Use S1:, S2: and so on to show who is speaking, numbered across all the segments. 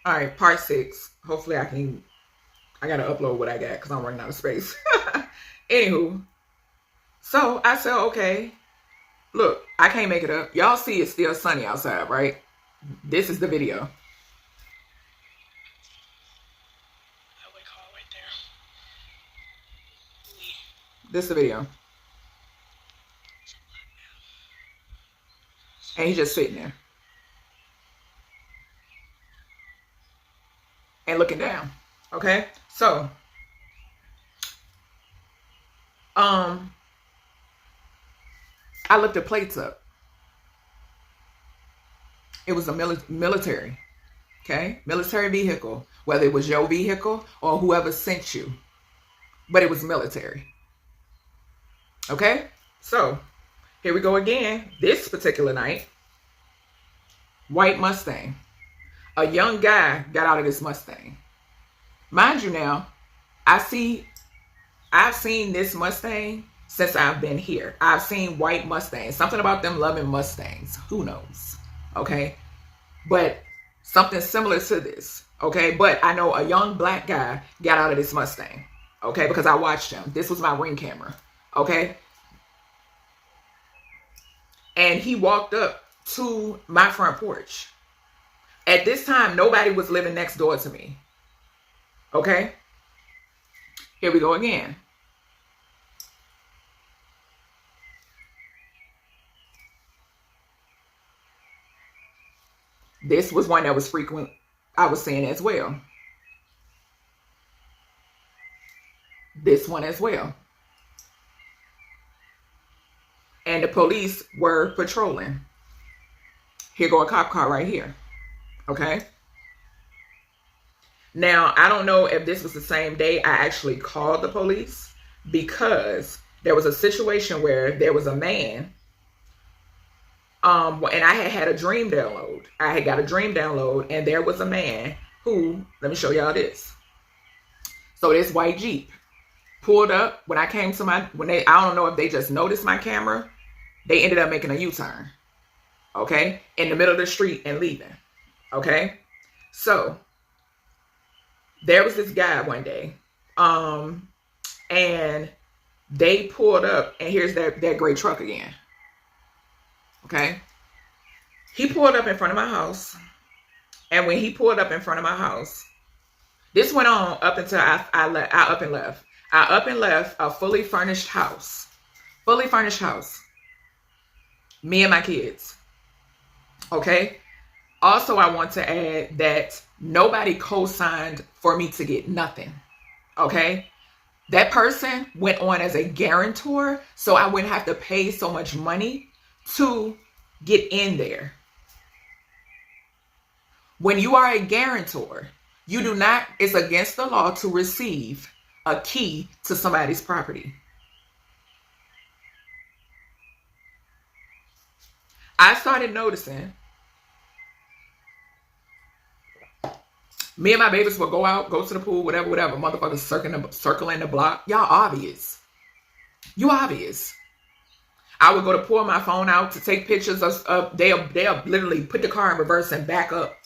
S1: All right, part 6. Hopefully I gotta upload what I got because I'm running out of space. Anywho, so I said, okay, look, I can't make it up. Y'all see it's still sunny outside, right? This is the video. This is the video. And he's just sitting there. And looking down. Okay? So, I looked the plates up. It was a military. Okay? Military vehicle. Whether it was your vehicle or whoever sent you. But it was military. Okay? So, here we go again. This particular night, white Mustang. A young guy got out of this Mustang. Mind you now, I've seen this Mustang since I've been here. I've seen white Mustangs. Something about them loving Mustangs. Who knows? Okay? But something similar to this. Okay? But I know a young black guy got out of this Mustang. Okay? Because I watched him. This was my Ring camera. Okay? And he walked up to my front porch. At this time, nobody was living next door to me. Okay? Here we go again. This was one that was frequent, I was seeing as well. This one as well. And the police were patrolling. Here go a cop car right here. Okay? Now, I don't know if this was the same day I actually called the police, because there was a situation where there was a man, and I had a dream download. I had got a dream download, and there was a man who, let me show y'all this. So this white Jeep pulled up when I came to I don't know if they just noticed my camera. They ended up making a U-turn. Okay? In the middle of the street and leaving. Okay? So, there was this guy one day. And they pulled up, and here's that gray truck again. Okay? He pulled up in front of my house. And when he pulled up in front of my house, this went on up until I up and left. I up and left a fully furnished house. Fully furnished house. Me and my kids. Okay? Also, I want to add that nobody co-signed for me to get nothing. Okay? That person went on as a guarantor, so I wouldn't have to pay so much money to get in there. When you are a guarantor, you do not, it's against the law to receive a key to somebody's property. I started noticing me and my babies would go out, go to the pool, whatever, motherfuckers circling the block. Y'all obvious. You obvious. I would go to pull my phone out to take pictures of they'll literally put the car in reverse and back up.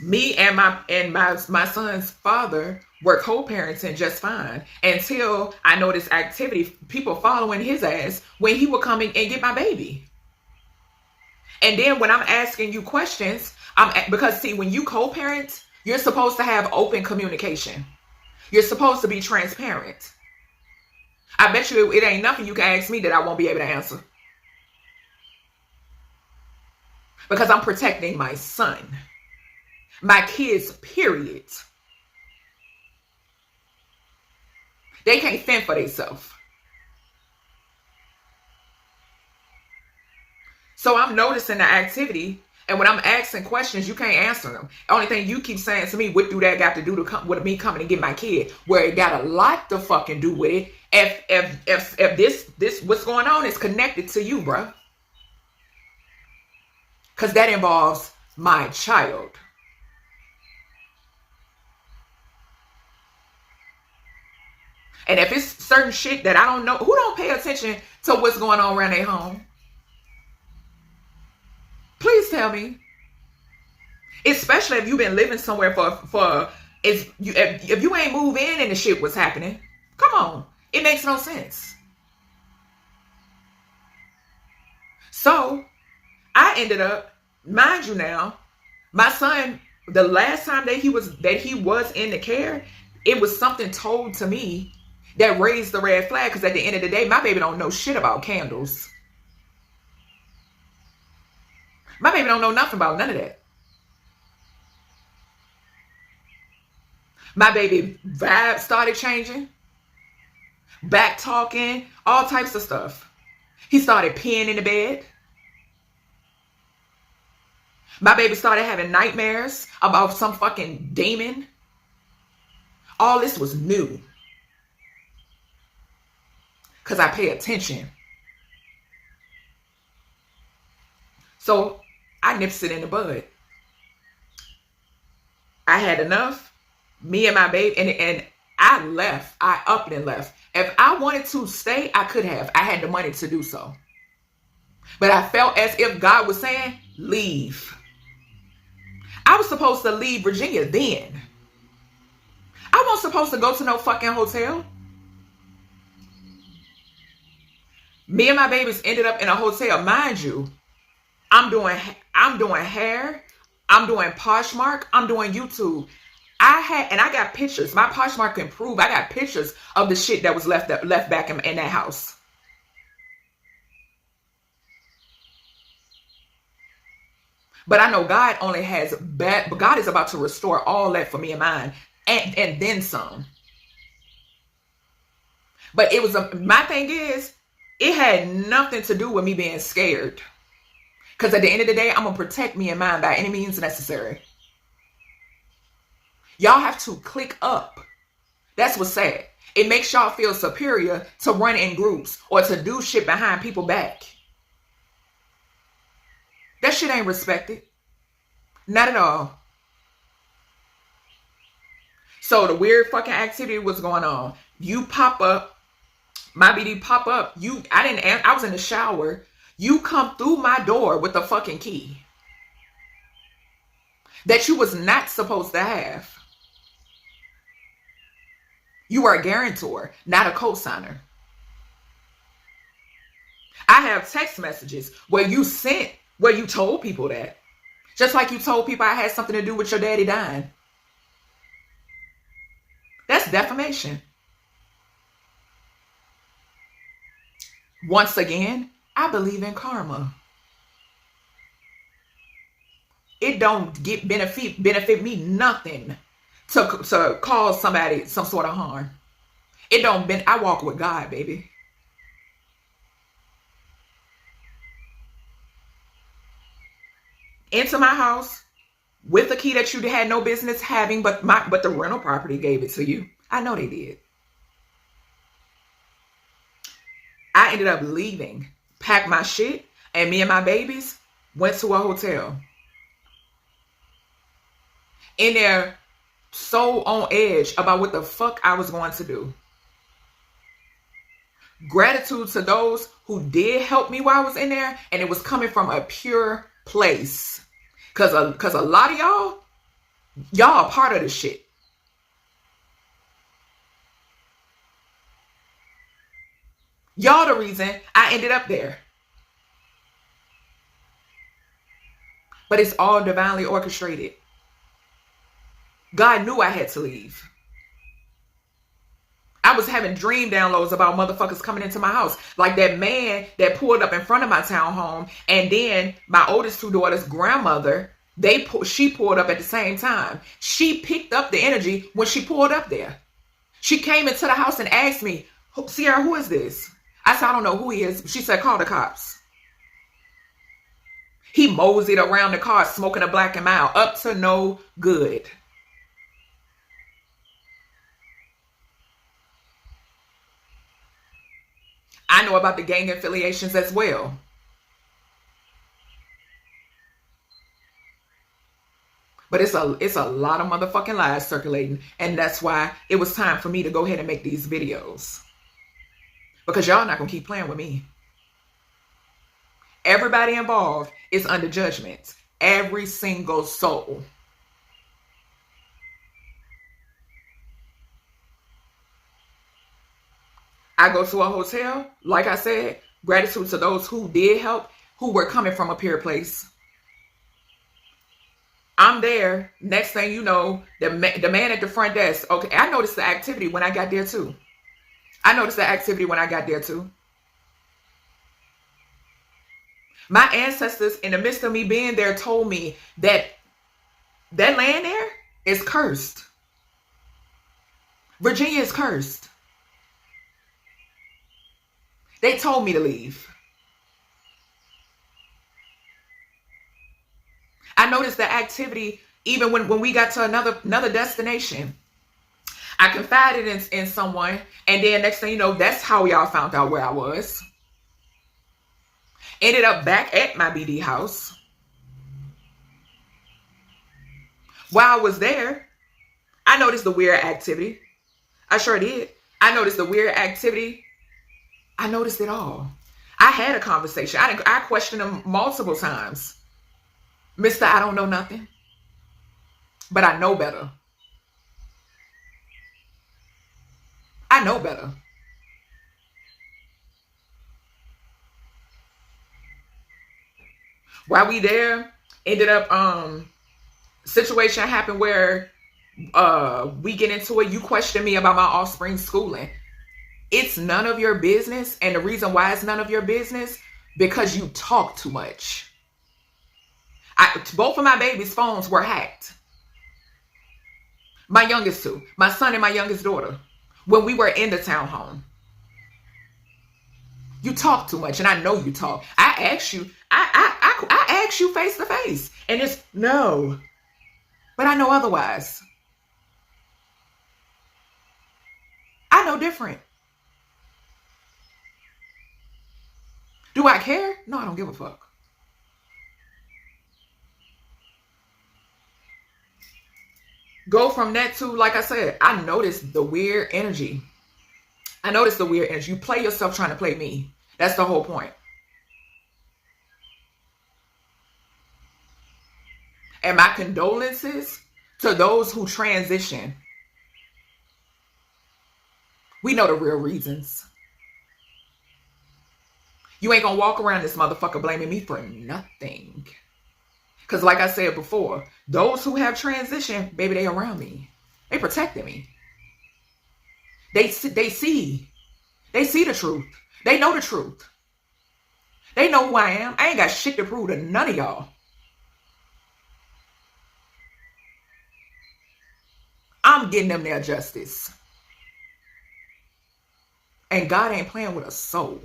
S1: Me and my son's father were co-parenting just fine until I noticed activity, people following his ass when he would come in and get my baby. And then when I'm asking you questions, because see, when you co-parent, you're supposed to have open communication. You're supposed to be transparent. I bet you it ain't nothing you can ask me that I won't be able to answer. Because I'm protecting my son. My kids, period. They can't fend for themselves. So I'm noticing the activity, and when I'm asking questions, you can't answer them. The only thing you keep saying to me, what do that got to do with me coming and get my kid? Where it got a lot to fucking do with it. If this what's going on is connected to you, bro. Because that involves my child. And if it's certain shit that I don't know, who don't pay attention to what's going on around their home? Please tell me. Especially if you've been living somewhere for if you ain't moved in and the shit was happening. Come on. It makes no sense. So I ended up, mind you now, my son, the last time that he was in the care, it was something told to me that raised the red flag, because at the end of the day, my baby don't know shit about candles. My baby don't know nothing about none of that. My baby vibe started changing, back talking, all types of stuff. He started peeing in the bed. My baby started having nightmares about some fucking demon. All this was new. Because I pay attention. So I nipped it in the bud. I had enough. Me and my baby, and I left. I up and left. If I wanted to stay, I could have. I had the money to do so. But I felt as if God was saying, leave. I was supposed to leave Virginia then. I wasn't supposed to go to no fucking hotel. Me and my babies ended up in a hotel. Mind you, I'm doing hair. I'm doing Poshmark. I'm doing YouTube. I got pictures. My Poshmark can prove I got pictures of the shit that was left back in that house. But I know God only has bad, but God is about to restore all that for me and mine, and then some. But it was my thing is, it had nothing to do with me being scared. Because at the end of the day, I'm going to protect me and mine by any means necessary. Y'all have to click up. That's what's sad. It makes y'all feel superior to run in groups or to do shit behind people's back. That shit ain't respected. Not at all. So the weird fucking activity was going on. You pop up. My BD pop up. I was in the shower. You come through my door with a fucking key that you was not supposed to have. You were a guarantor, not a cosigner. I have text messages where you told people that. Just like you told people I had something to do with your daddy dying. That's defamation. Once again, I believe in karma. It don't benefit me nothing to cause somebody some sort of harm. I walk with God, baby. Into my house with a key that you had no business having, but the rental property gave it to you. I know they did. I ended up leaving, packed my shit, and me and my babies went to a hotel. In there, so on edge about what the fuck I was going to do. Gratitude to those who did help me while I was in there, and it was coming from a pure place. Cause a lot of y'all are part of this shit. Y'all the reason I ended up there. But it's all divinely orchestrated. God knew I had to leave. I was having dream downloads about motherfuckers coming into my house. Like that man that pulled up in front of my townhome. And then my oldest two daughters' grandmother, she pulled up at the same time. She picked up the energy when she pulled up there. She came into the house and asked me, Sierra, who is this? I said, I don't know who he is. She said, call the cops. He moseyed around the car smoking a Black and Mild, up to no good. I know about the gang affiliations as well. But it's a lot of motherfucking lies circulating. And that's why it was time for me to go ahead and make these videos. Because y'all not going to keep playing with me. Everybody involved is under judgment. Every single soul. I go to a hotel, like I said, gratitude to those who did help, who were coming from a pure place. I'm there. Next thing you know, the man at the front desk. Okay, I noticed the activity when I got there too. My ancestors, in the midst of me being there, told me that that land there is cursed. Virginia is cursed. They told me to leave. I noticed the activity even when we got to another destination. I confided in someone, and then next thing you know, that's how y'all found out where I was. Ended up back at my BD house. While I was there, I noticed the weird activity. I sure did. I noticed the weird activity. I noticed it all. I had a conversation. I questioned him multiple times. Mister, I don't know nothing, but I know better. I know better. While we there, ended up situation happened where we get into it. You question me about my offspring schooling. It's none of your business. And the reason why it's none of your business, because you talk too much. Both of my babies' phones were hacked. My youngest two, my son and my youngest daughter, when we were in the townhome. You talk too much, and I know you talk. I asked you face to face, and it's no. But I know otherwise. I know different. Do I care? No, I don't give a fuck. Go from that to, like I said, I noticed the weird energy. You play yourself trying to play me. That's the whole point. And my condolences to those who transition. We know the real reasons. You ain't gonna walk around this motherfucker blaming me for nothing. Because like I said before, those who have transitioned, baby, they around me. They protecting me. They see the truth. They know the truth. They know who I am. I ain't got shit to prove to none of y'all. I'm getting them their justice. And God ain't playing with a soul.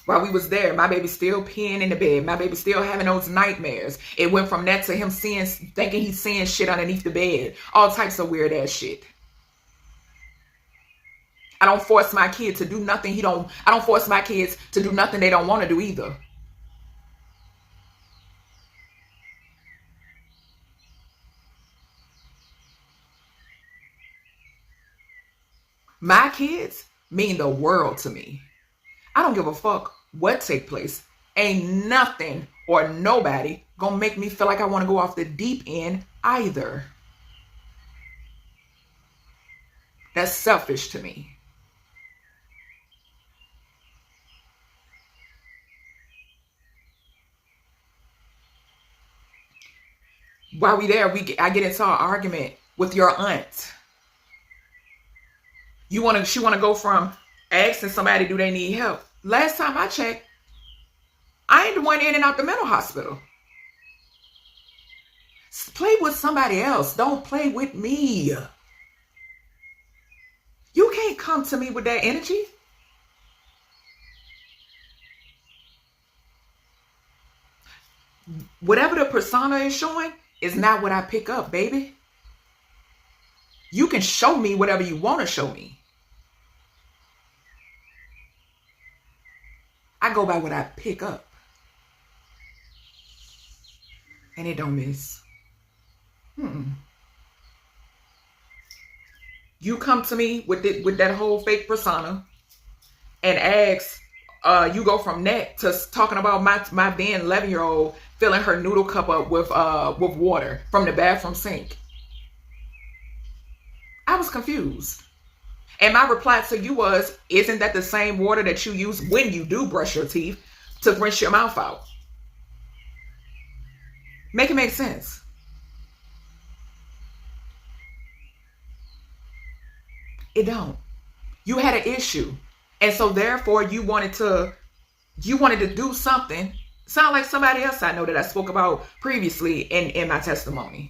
S1: While we was there, my baby still peeing in the bed. My baby still having those nightmares. It went from that to him thinking he's seeing shit underneath the bed. All types of weird ass shit. I don't force my kid to do nothing I don't force my kids to do nothing they don't want to do either. My kids mean the world to me. I don't give a fuck what take place. Ain't nothing or nobody gonna make me feel like I want to go off the deep end either. That's selfish to me. While we there, I get into an argument with your aunt. She want to go from asking somebody, do they need help? Last time I checked, I ain't the one in and out the mental hospital. Play with somebody else. Don't play with me. You can't come to me with that energy. Whatever the persona is showing is not what I pick up, baby. You can show me whatever you want to show me. I go by what I pick up. And it don't miss. You come to me with that whole fake persona. and ask, you go from that to talking about my then 11-year-old filling her noodle cup up with water from the bathroom sink. I was confused. And my reply to you was, isn't that the same water that you use when you do brush your teeth to rinse your mouth out? Make it make sense. It don't. You had an issue. And so therefore you wanted to do something. Sound like somebody else I know that I spoke about previously in my testimony.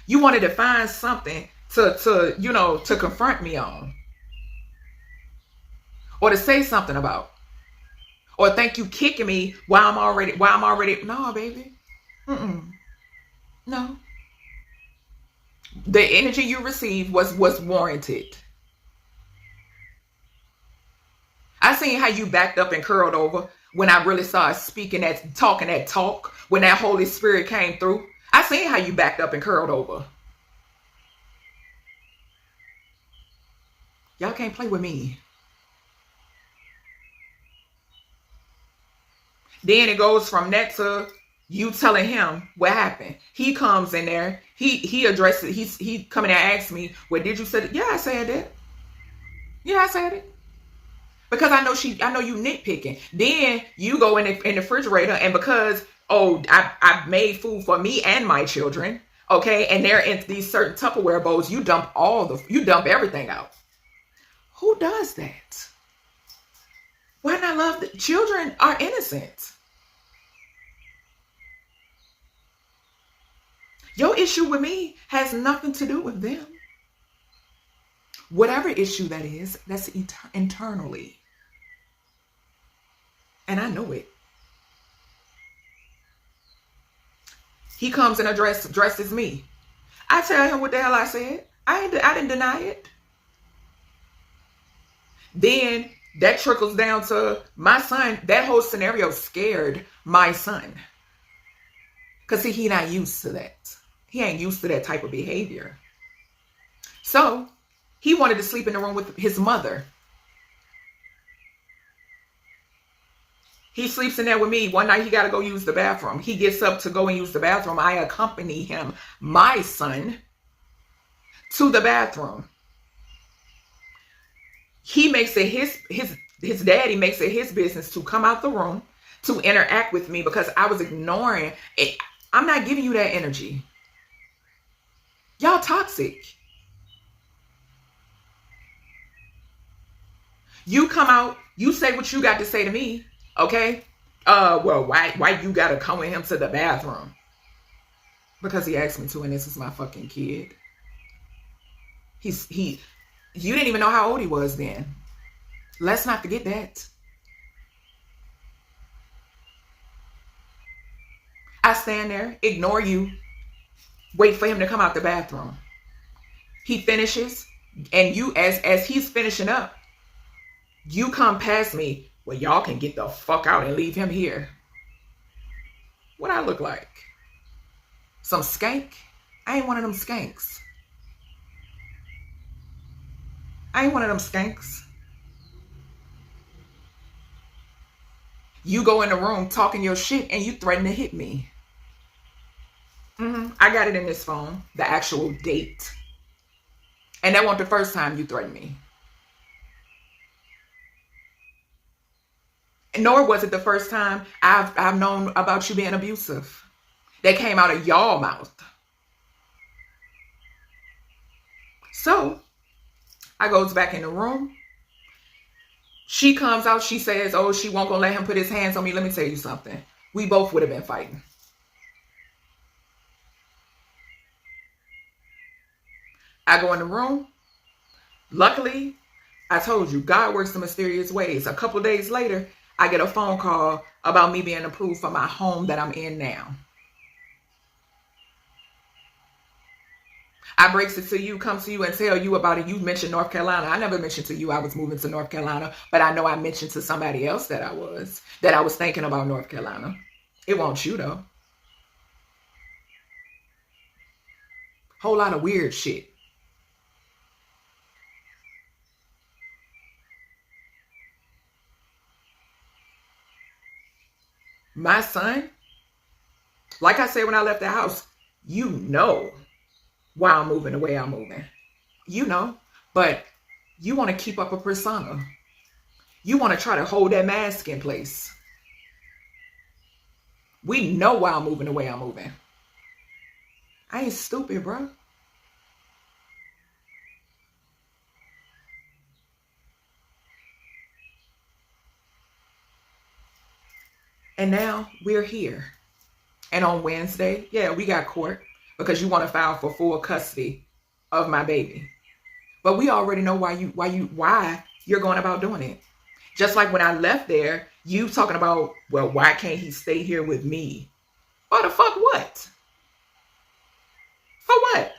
S1: You wanted to find something to confront me on, or to say something about, or think you kicking me while I'm already. No, baby. Mm-mm. No. The energy you received was warranted. I seen how you backed up and curled over when I really started talking that talk, when that Holy Spirit came through. I seen how you backed up and curled over. Y'all can't play with me. Then it goes from that to you telling him what happened. He comes in there. He addresses. He come in there and asks me, "Well, did you say it?" Yeah, I said that. Yeah, I said it. Because I know you nitpicking. Then you go in the refrigerator, and because I made food for me and my children, okay, and they're in these certain Tupperware bowls, you dump everything out. Who does that? Why not love the children are innocent? Your issue with me has nothing to do with them. Whatever issue that is, that's internally. And I know it. He comes and addresses me. I tell him what the hell I said. I didn't deny it. Then that trickles down to my son. That whole scenario scared my son. Because see, he not used to that. He ain't used to that type of behavior. So he wanted to sleep in the room with his mother. He sleeps in there with me. One night he got to go use the bathroom. He gets up to go and use the bathroom. I accompany him, my son, to the bathroom. He makes it his daddy makes it his business to come out the room to interact with me because I was ignoring it. I'm not giving you that energy. Y'all toxic. You come out, you say what you got to say to me, okay? Well, why you gotta come with him to the bathroom? Because he asked me to, and this is my fucking kid. You didn't even know how old he was then. Let's not forget that. I stand there, ignore you, wait for him to come out the bathroom. He finishes, and you, as he's finishing up, you come past me. Well, y'all can get the fuck out and leave him here. What I look like? Some skank? I ain't one of them skanks. I ain't one of them skanks. You go in the room talking your shit and you threaten to hit me. I got it in this phone, the actual date. And that wasn't the first time you threatened me. Nor was it the first time I've known about you being abusive. That came out of y'all mouth. So I goes back in the room. She comes out, she says, oh, she won't gonna let him put his hands on me. Let me tell you something. We both would have been fighting. I go in the room. Luckily, I told you, God works in mysterious ways. A couple of days later, I get a phone call about me being approved for my home that I'm in now. I breaks it to you, come to you and tell you about it. You mentioned North Carolina. I never mentioned to you I was moving to North Carolina, but I know I mentioned to somebody else that I was thinking about North Carolina. It won't you though. Whole lot of weird shit. My son, like I said when I left the house, you know why I'm moving the way I'm moving. You know, but you want to keep up a persona. You want to try to hold that mask in place. We know why I'm moving the way I'm moving. I ain't stupid, bro. And now we're here. And on Wednesday, yeah, we got court because you want to file for full custody of my baby. But we already know why you're going about doing it. Just like when I left there, you talking about, well, why can't he stay here with me? For the fuck what? For what?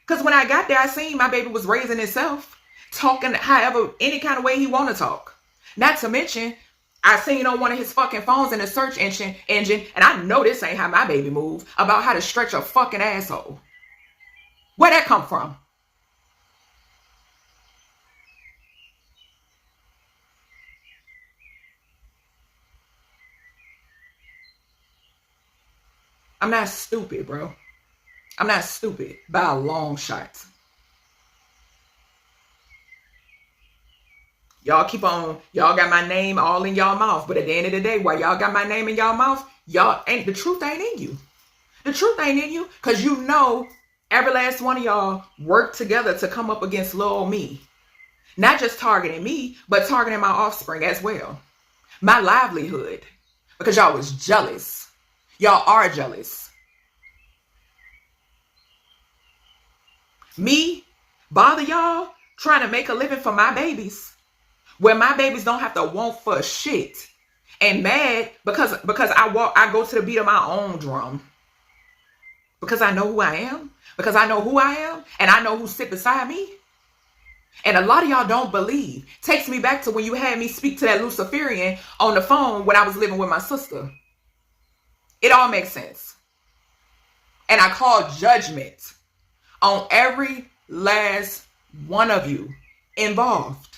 S1: Because when I got there, I seen my baby was raising himself, talking however, any kind of way he want to talk. Not to mention, I seen on one of his fucking phones in the search engine, and I know this ain't how my baby move, about how to stretch a fucking asshole. Where'd that come from? I'm not stupid, bro. I'm not stupid by a long shot. Y'all keep on, y'all got my name all in y'all mouth. But at the end of the day, while y'all got my name in y'all mouth, y'all ain't, the truth ain't in you. The truth ain't in you because you know every last one of y'all worked together to come up against little me. Not just targeting me, but targeting my offspring as well. My livelihood. Because y'all was jealous. Y'all are jealous. Me, bother y'all trying to make a living for my babies, where my babies don't have to want for shit, and mad because I go to the beat of my own drum, because I know who I am, because I know who I am, and I know who sit beside me. And a lot of y'all don't believe. Takes me back to when you had me speak to that Luciferian on the phone when I was living with my sister. It all makes sense. And I call judgment on every last one of you involved.